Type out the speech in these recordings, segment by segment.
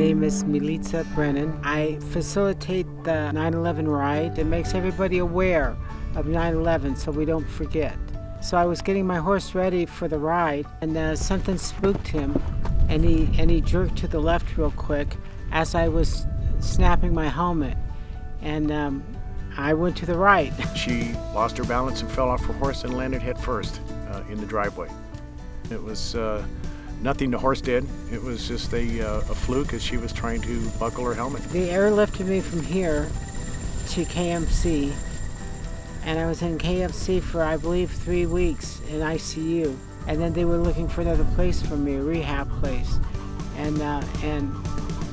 name is Militsa Brennan. I facilitate the 9/11 ride. It makes everybody aware of 9/11 so we don't forget. So I was getting my horse ready for the ride, and something spooked him, and he jerked to the left real quick as I was snapping my helmet, and I went to the right. She lost her balance and fell off her horse and landed head first in the driveway. It was nothing the horse did. It was just a fluke as she was trying to buckle her helmet. They airlifted me from here to KMC, and I was in KMC for, I believe, 3 weeks in ICU. And then they were looking for another place for me, a rehab place. And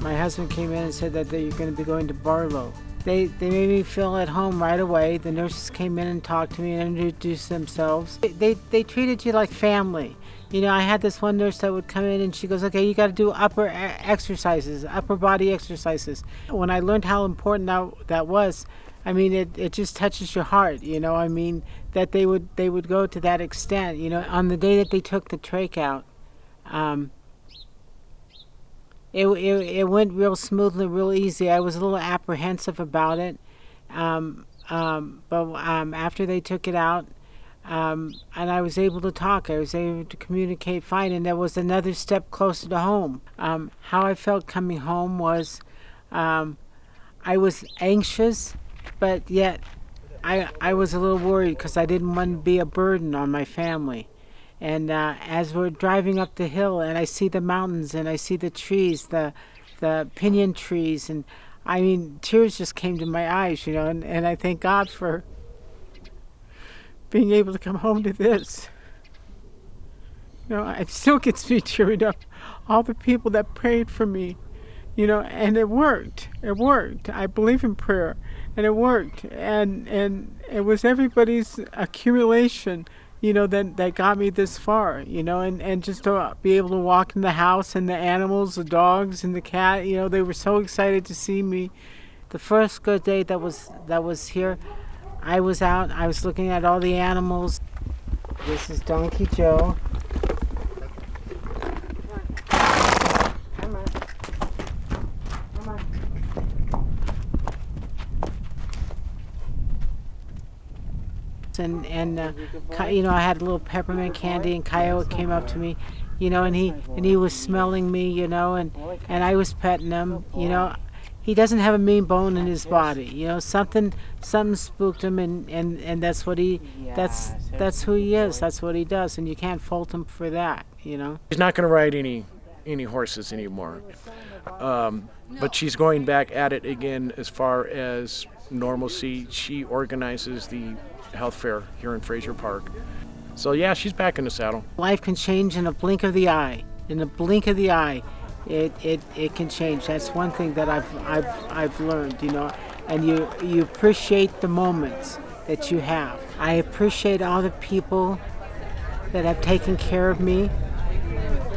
my husband came in and said that they're going to be going to Barlow. They made me feel at home right away. The nurses came in and talked to me and introduced themselves. They treated you like family. You know, I had this one nurse that would come in and she goes, okay, you got to do upper exercises, upper body exercises. When I learned how important that was, I mean, it just touches your heart, you know. I mean, that they would go to that extent, you know. On the day that they took the trach out, it went real smoothly, real easy. I was a little apprehensive about it, but after they took it out, and I was able to talk, I was able to communicate fine, and there was another step closer to home. How I felt coming home was, I was anxious, but yet I was a little worried because I didn't want to be a burden on my family. And as we're driving up the hill and I see the mountains and I see the trees, the pinyon trees, and I mean, tears just came to my eyes, you know, and I thank God for being able to come home to this. You know, it still gets me teared up. All the people that prayed for me, you know, and it worked. It worked. I believe in prayer, and it worked. And it was everybody's accumulation, you know, that got me this far, you know, and just to be able to walk in the house and the animals, the dogs and the cat, you know, they were so excited to see me. The first good day that was here, I was out, I was looking at all the animals. This is Donkey Joe. Come on. Come on. And you know, I had a little peppermint candy, and Coyote came up to me, you know, and he was smelling me, you know, and I was petting him, you know. He doesn't have a mean bone in his body, you know. Something spooked him, and that's what that's who he is. That's what he does, and you can't fault him for that, you know. She's not going to ride any horses anymore, but she's going back at it again as far as normalcy. She organizes the health fair here in Frazier Park. So yeah, she's back in the saddle. Life can change in a blink of the eye. In a blink of the eye, it can change. That's one thing that I've learned, you know. And you appreciate the moments that you have. I appreciate all the people that have taken care of me.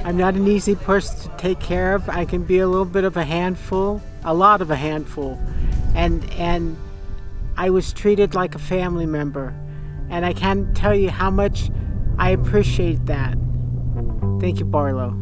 I'm not an easy person to take care of. I can be a little bit of a handful, a lot of a handful, and I was treated like a family member, and I can't tell you how much I appreciate that. Thank you, Barlow.